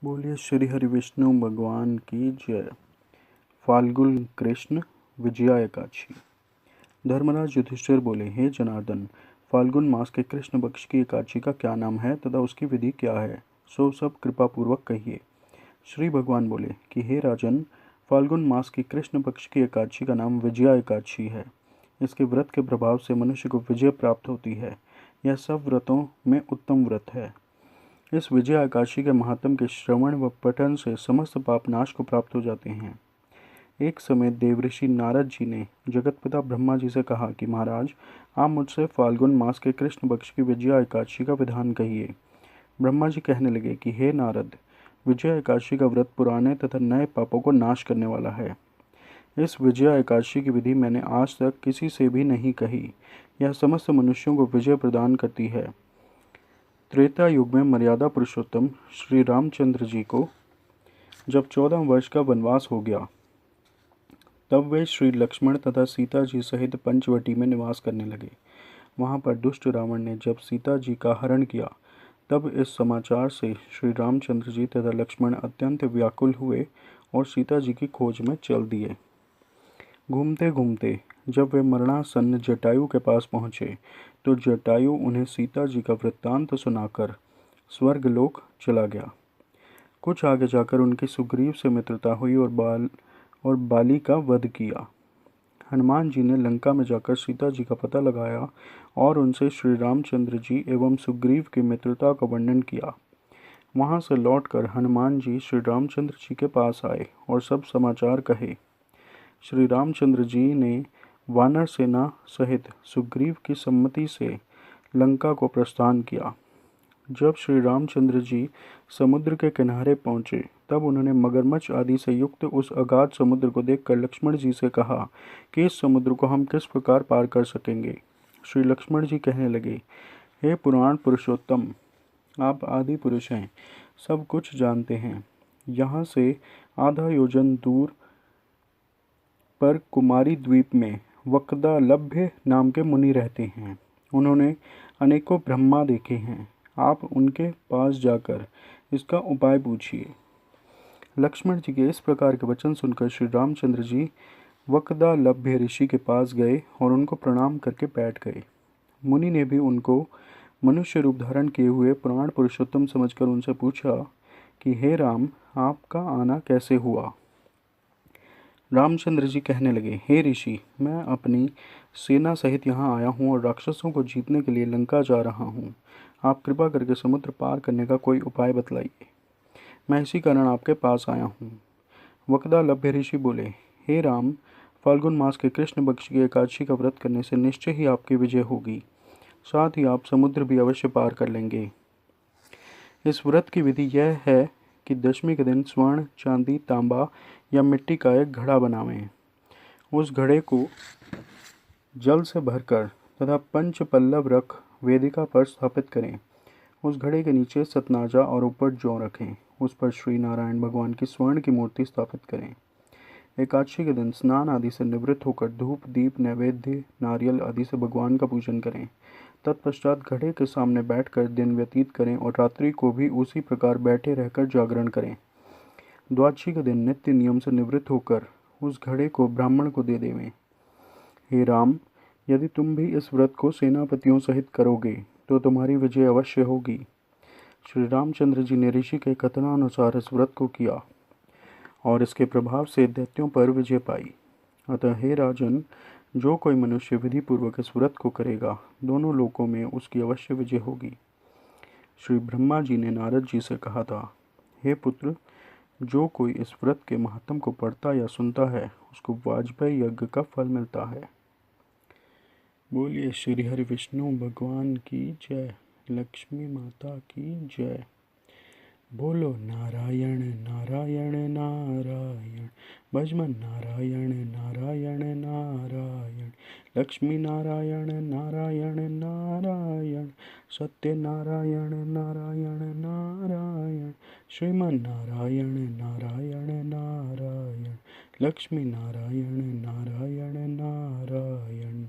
बोलिए श्री हरि विष्णु भगवान की जय। फाल्गुन कृष्ण विजया एकादशी। धर्मराज युधिष्ठिर बोले, हे जनार्दन, फाल्गुन मास के कृष्ण पक्ष की एकादशी का क्या नाम है तथा उसकी विधि क्या है, सो सब कृपा पूर्वक कहिए। श्री भगवान बोले कि हे राजन, फाल्गुन मास की कृष्ण पक्ष की एकादशी का नाम विजया एकादशी है। इसके व्रत के प्रभाव से मनुष्य को विजय प्राप्त होती है। यह सब व्रतों में उत्तम व्रत है। इस विजय एकादशी के महात्म के श्रवण व पठन से समस्त पाप नाश को प्राप्त हो जाते हैं। एक समय देवऋषि नारद जी ने जगतपिता ब्रह्मा जी से कहा कि महाराज, आप मुझसे फाल्गुन मास के कृष्ण पक्ष की विजया एकादशी का विधान कहिए। ब्रह्मा जी कहने लगे कि हे नारद, विजया एकादशी का व्रत पुराने तथा नए पापों को नाश करने वाला है। इस विजया एकादशी की विधि मैंने आज तक किसी से भी नहीं कही। यह समस्त मनुष्यों को विजय प्रदान करती है। त्रेता युग में मर्यादा पुरुषोत्तम श्री रामचंद्र जी को जब 14 वर्ष का वनवास हो गया, तब वे श्री लक्ष्मण तथा सीता जी सहित पंचवटी में निवास करने लगे। वहां पर दुष्ट रावण ने जब सीता जी का हरण किया, तब इस समाचार से श्री रामचंद्र जी तथा लक्ष्मण अत्यंत व्याकुल हुए और सीता जी की खोज में चल दिए। घूमते घूमते जब वे मरणासन्न जटायु के पास पहुंचे, तो जटायु उन्हें सीता जी का वृत्तांत सुनाकर स्वर्गलोक चला गया। कुछ आगे जाकर उनकी सुग्रीव से मित्रता हुई और बाली का वध किया। हनुमान जी ने लंका में जाकर सीता जी का पता लगाया और उनसे श्री रामचंद्र जी एवं सुग्रीव की मित्रता का वर्णन किया। वहां से लौटकर हनुमान जी श्री रामचंद्र जी के पास आए और सब समाचार कहे। श्री रामचंद्र जी ने वानर सेना सहित सुग्रीव की सम्मति से लंका को प्रस्थान किया। जब श्री रामचंद्र जी समुद्र के किनारे पहुंचे, तब उन्होंने मगरमच्छ आदि से युक्त उस अगाध समुद्र को देखकर लक्ष्मण जी से कहा कि इस समुद्र को हम किस प्रकार पार कर सकेंगे। श्री लक्ष्मण जी कहने लगे, हे पुराण पुरुषोत्तम, आप आदि पुरुष हैं, सब कुछ जानते हैं। यहाँ से आधा योजन दूर पर कुमारी द्वीप में वक्दालभ्य नाम के मुनि रहते हैं। उन्होंने अनेकों ब्रह्मा देखे हैं। आप उनके पास जाकर इसका उपाय पूछिए। लक्ष्मण जी के इस प्रकार के वचन सुनकर श्री रामचंद्र जी वक्दालभ्य ऋषि के पास गए और उनको प्रणाम करके बैठ गए। मुनि ने भी उनको मनुष्य रूप धारण किए हुए पुराण पुरुषोत्तम समझकर उनसे पूछा कि हे राम, आपका आना कैसे हुआ। रामचंद्र जी कहने लगे, हे ऋषि, मैं अपनी सेना सहित यहाँ आया हूँ और राक्षसों को जीतने के लिए लंका जा रहा हूँ। आप कृपा करके समुद्र पार करने का कोई उपाय बतलाइए। मैं इसी कारण आपके पास आया हूँ। वक्दालभ्य ऋषि बोले, हे राम, फाल्गुन मास के कृष्ण पक्ष की एकादशी का व्रत करने से निश्चय ही आपकी विजय होगी। साथ ही आप समुद्र भी अवश्य पार कर लेंगे। इस व्रत की विधि यह है कि दशमी के दिन स्वर्ण, चांदी, तांबा या मिट्टी का एक घड़ा बनावें। उस घड़े को जल से भरकर तथा पंच पल्लव रख वेदिका पर स्थापित करें। उस घड़े के नीचे सतनाजा और ऊपर जौ रखें। उस पर श्री नारायण भगवान की स्वर्ण की मूर्ति स्थापित करें। एकादशी के दिन स्नान आदि से निवृत्त होकर धूप, दीप, नैवेद्य, नारियल आदि से भगवान का पूजन करें। तत्पश्चात घड़े के सामने बैठकर दिन व्यतीत करें और रात्रि को भी उसी प्रकार बैठे रहकर जागरण करें। द्वादशी के दिन नित्य नियम से निवृत्त होकर उस घड़े को ब्राह्मण को दे देवें। हे राम, यदि तुम भी इस व्रत को सेनापतियों सहित करोगे तो तुम्हारी विजय अवश्य होगी। श्री रामचंद्र जी ने ऋषि के कथनानुसार इस व्रत को किया और इसके प्रभाव से दैत्यों पर विजय पाई। अतः हे राजन, जो कोई मनुष्य विधि पूर्वक इस व्रत को करेगा, दोनों लोकों में उसकी अवश्य विजय होगी। श्री ब्रह्मा जी ने नारद जी से कहा था, हे पुत्र, जो कोई इस व्रत के महात्म को पढ़ता या सुनता है, उसको वाजपेयी यज्ञ का फल मिलता है। बोलिए श्री हरि विष्णु भगवान की जय। लक्ष्मी माता की जय। बोलो नारायण नारायण नारायण, भजमन नारायण नारायण नारायण, लक्ष्मी नारायण नारायण नारायण, सत्य नारायण नारायण नारायण, श्रीमन नारायण नारायण नारायण, लक्ष्मी नारायण नारायण नारायण।